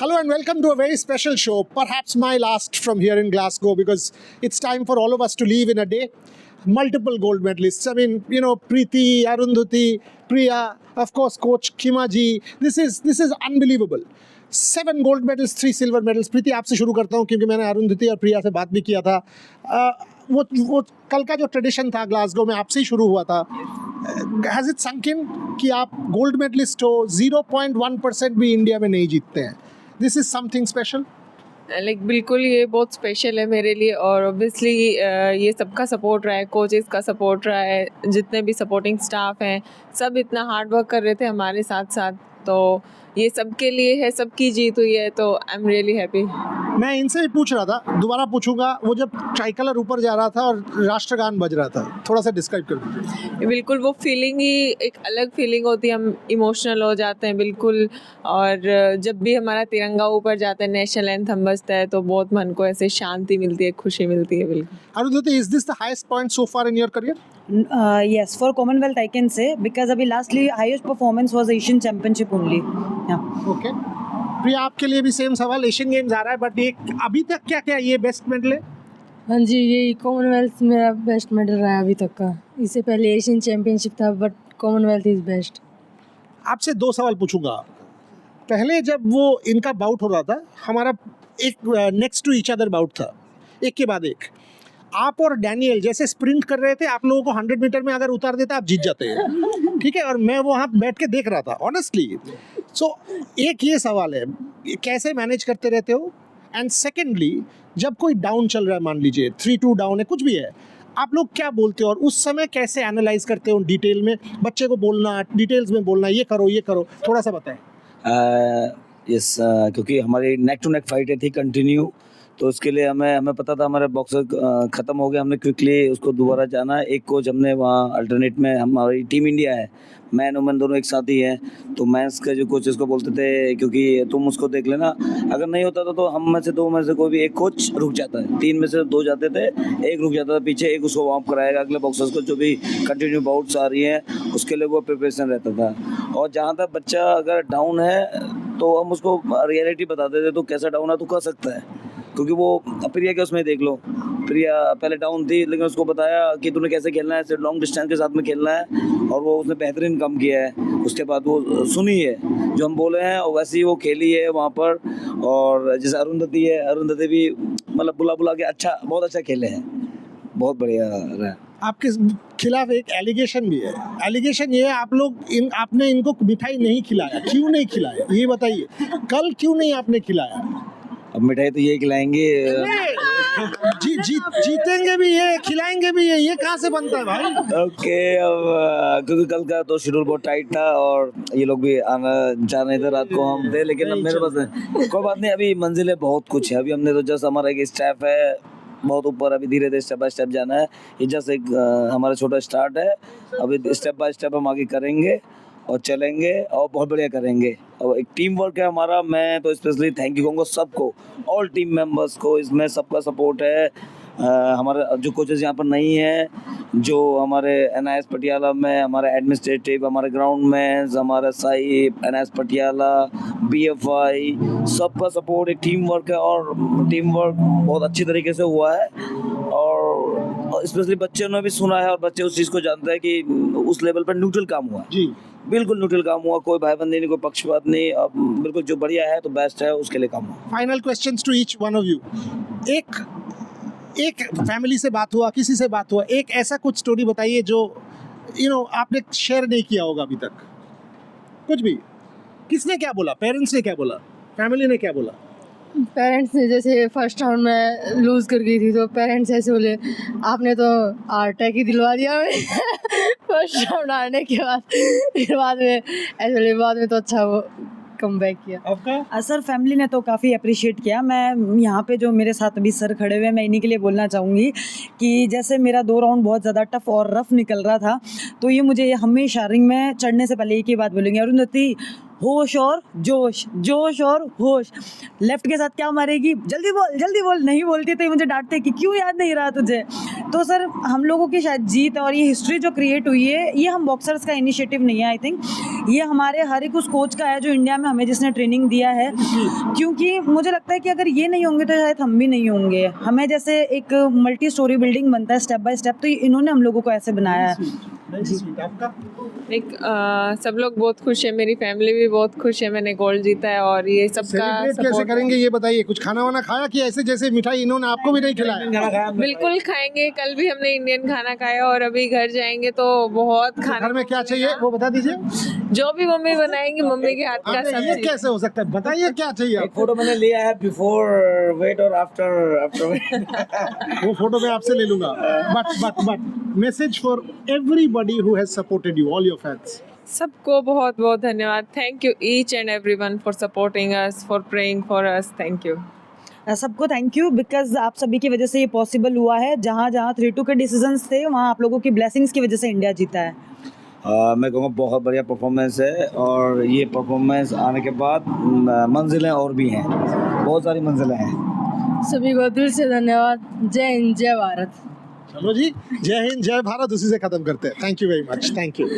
Hello and welcome to a very special show, perhaps my last from here in Glasgow, because it's time for all of us to leave in a day. Multiple gold medalists. I mean, Preeti, Arundhati, Priya, of course, Coach Khimaji. This is unbelievable. 7 gold medals, 3 silver medals. प्रीति आपसे शुरू करता हूँ क्योंकि मैंने अरुंधति और प्रिया से बात भी किया था. वो कल का जो ट्रेडिशन था ग्लासगो में आपसे ही शुरू हुआ था. हैज़ इट सunk in कि आप गोल्ड मेडलिस्ट हो, 0.1% भी इंडिया में नहीं जीतते हैं. This is something special. बिल्कुल ये बहुत स्पेशल है मेरे लिए. और ऑब्वियसली ये सबका सपोर्ट रहा है, कोचेस का सपोर्ट रहा है, जितने भी सपोर्टिंग स्टाफ हैं सब इतना हार्ड वर्क कर रहे थे हमारे साथ साथ. तो ये सबके लिए है, सबकी जीत हुई है, तो आई एम रियली हैप्पी. मैं इनसे भी पूछ रहा था, दोबारा पूछूंगा, वो जब ट्राइकलर ऊपर जा रहा था और राष्ट्रगान बज रहा था, थोड़ा सा डिस्क्राइब कर दीजिए. बिल्कुल वो फीलिंग ही एक अलग फीलिंग होती है. हम इमोशनल हो जाते हैं बिल्कुल. और जब भी हमारा तिरंगा ऊपर जाता है, नेशनल एंथम बजता है, तो बहुत मन को ऐसे शांति मिलती है, खुशी मिलती है. बिल्कुल. Arundhati, is this the highest point so far in your career? Yes, for Commonwealth I can say, because अभी lastly highest performance was Asian Championship only. Yeah. Okay. प्रिया, आपके लिए भी सेम सवाल. एशियन गेम्स आ रहा है, बट ये अभी तक क्या ये बेस्ट मेडल है? हाँ जी, ये कॉमनवेल्थ मेरा बेस्ट मेडल रहा है अभी तक का. इससे पहले एशियन चैम्पियनशिप था, बट कॉमनवेल्थ इज़ बेस्ट. आपसे 2 सवाल पूछूंगा. पहले जब वो इनका बाउट हो रहा था, हमारा एक next to each other bout था, एक के बाद एक. आप और डैनियल जैसे स्प्रिंट कर रहे थे, आप लोगों को 100 मीटर में अगर उतार देता आप जीत जाते हैं. ठीक है, और मैं वहाँ बैठ के देख रहा था ऑनेस्टली. सो एक ये सवाल है, कैसे मैनेज करते रहते हो? एंड सेकेंडली, जब कोई डाउन चल रहा है, मान लीजिए 3-2 डाउन है, कुछ भी है, आप लोग क्या बोलते हो और उस समय कैसे एनालाइज करते हो डिटेल में? बच्चे को बोलना, डिटेल्स में बोलना, ये करो, थोड़ा सा बताएं. यस, क्योंकि हमारी नेक टू नेक फाइट थी कंटिन्यू, तो उसके लिए हमें पता था हमारा बॉक्सर ख़त्म हो गया. हमने क्विकली उसको दोबारा जाना है. एक कोच हमने वहाँ अल्टरनेट में, हमारी टीम इंडिया है, मैन वुमेन दोनों एक साथ ही हैं, तो मैंस के जो कोचेस को बोलते थे क्योंकि तुम उसको देख लेना. अगर नहीं होता था तो हम में से 2 में से कोई भी एक कोच रुक जाता है. 3 में से 2 जाते थे, एक रुक जाता था पीछे, एक उसको वार्म कराएगा. अगले बॉक्सर्स को जो भी कंटिन्यू बाउट्स आ रही हैं उसके लिए वो प्रिपरेशन रहता था. और जहाँ तक बच्चा अगर डाउन है तो हम उसको रियलिटी बताते थे, तो कैसा डाउन है तो कर सकता है. क्योंकि वो प्रिया के उसमें देख लो, प्रिया पहले डाउन थी, लेकिन उसको बताया कि तूने कैसे खेलना है, सिर्फ लॉन्ग डिस्टेंस के साथ में खेलना है, और वो उसने बेहतरीन काम किया है. उसके बाद वो सुनी है जो हम बोले हैं, और वैसे ही वो खेली है वहाँ पर. और जैसे अरुंधति है, अरुंधति भी मतलब बुला के बहुत अच्छा खेले हैं, बहुत बढ़िया रहा. आपके खिलाफ एक एलिगेशन भी है. एलिगेशन ये है, आप लोग आपने इनको मिठाई नहीं खिलाया. क्यों नहीं खिलाया ये बताइए. कल क्यों नहीं आपने खिलाया? अब मिठाई तो ये खिलाएंगे, जीतेंगे भी ये, खिलाएंगे भी ये कहाँ से बनता है भाई? ओके. अब क्योंकि कल का तो शेड्यूल बहुत टाइट था और ये लोग भी आना जा रहे थे, रात को हम थे, लेकिन अब मेरे पास नहीं. कोई बात नहीं, अभी मंजिलें बहुत कुछ है. अभी हमने तो जस्ट, हमारा एक स्टेप है बहुत ऊपर, अभी धीरे धीरे स्टेप बाय स्टेप जाना है. ये जस्ट एक हमारा छोटा स्टार्ट है. अभी स्टेप बाय स्टेप हम आगे करेंगे और चलेंगे और बहुत बढ़िया करेंगे. और एक टीम वर्क है हमारा. मैं तो स्पेशली थैंक यू कहूँगा सबको, ऑल टीम मेंबर्स को. इसमें सबका सपोर्ट है. हमारे जो कोचेस यहाँ पर नहीं हैं, जो हमारे NIS पटियाला में, हमारे एडमिनिस्ट्रेटिव, हमारे ग्राउंड में, हमारे साहिब, NIS पटियाला, BFI, सबका सपोर्ट. एक टीम वर्क है और टीम वर्क बहुत अच्छी तरीके से हुआ है. और स्पेशली बच्चों ने भी सुना है और बच्चे उस चीज़ को जानते हैं कि उस लेवल पर न्यूट्रल काम हुआ जी. बिल्कुल न्यूट्रल काम हुआ, कोई भाईबंदी नहीं, कोई पक्षपात नहीं. अब बिल्कुल जो बढ़िया है तो बेस्ट है, उसके लिए काम हुआ. Final questions to each one of you. एक फैमिली से बात हुआ, किसी से बात हुआ, एक ऐसा कुछ स्टोरी बताइए जो आपने शेयर नहीं किया होगा अभी तक. कुछ भी. किसने क्या बोला? पेरेंट्स ने क्या बोला? फैमिली ने क्या बोला? पेरेंट्स ने जैसे फर्स्ट राउंड में लूज़ कर गई थी, तो पेरेंट्स ऐसे बोले, आपने तो हार्ट अटैक ही दिलवा दिया हमें फर्स्ट राउंड हारने के बाद. फिर बाद में ऐसे बोले, बाद में तो अच्छा वो कम बैक किया. आपका? सर फैमिली ने तो काफ़ी अप्रिशिएट किया. मैं यहाँ पे जो मेरे साथ अभी सर खड़े हुए हैं, मैं इन्हीं के लिए बोलना चाहूँगी कि जैसे मेरा 2 राउंड बहुत ज़्यादा टफ और रफ निकल रहा था, तो ये मुझे हमेशा रिंग में चढ़ने से पहले एक ही बात बोलेंगे, अरुंधति होश और जोश, जोश और होश। लेफ्ट के साथ क्या मारेगी, जल्दी बोल, नहीं बोलती तो ये मुझे डांटते कि क्यों याद नहीं रहा तुझे। तो सर हम लोगों की शायद जीत और ये हिस्ट्री जो क्रिएट हुई है, ये हम बॉक्सर्स का इनिशिएटिव नहीं है, आई थिंक ये हमारे हर एक उस कोच का है जो इंडिया में हमें जिसने ट्रेनिंग दिया है। क्योंकि मुझे लगता है कि अगर ये नहीं होंगे तो शायद हम भी नहीं होंगे। हमें जैसे एक मल्टी स्टोरी बिल्डिंग बनता है स्टेप बाय स्टेप, तो इन्होंने हम लोगों को ऐसे बनाया है। आपका सब लोग बहुत खुश है, मेरी फैमिली भी बहुत खुश है, मैंने गोल्ड जीता है और ये सबका सेलिब्रेट कैसे सपोर्ट करेंगे ये बताइए। कुछ खाना वाना खाया कि ऐसे जैसे मिठाई इन्होंने आपको भी नहीं खिलाया? बिल्कुल खाएंगे। कल भी हमने इंडियन खाना खाया और अभी घर जाएंगे तो बहुत खाना। घर में क्या चाहिए वो बता दीजिए। जो भी मम्मी बनाएंगी, मम्मी के हाथ का अरे सब ये चीज़। कैसे हो सकता है, बताइए क्या चाहिए एक आपको? फोटो मैंने लिया है बिफोर वेट और आफ्टर वेट। वो फोटो मैं आपसे ले लूंगा। But message for everybody who has supported you, all your fans. सबको बहुत बहुत धन्यवाद। Thank you each and everyone for supporting us, for praying for us. Thank you सबको थैंक यू, बिकॉज आप सभी की वजह से ये पॉसिबल हुआ है। जहाँ जहाँ 3-2 के डिसीजंस थे, वहाँ आप लोगों की ब्लेसिंग्स की वजह से इंडिया जीता है। मैं कहूँगा बहुत बढ़िया परफॉर्मेंस है और ये परफॉर्मेंस आने के बाद मंजिलें और भी हैं, बहुत सारी मंजिलें हैं। सभी को दिल से धन्यवाद। जय हिंद, जय भारत। चलो जी, जय हिंद जय भारत, उसी से खत्म करते हैं। Thank you very much, thank you.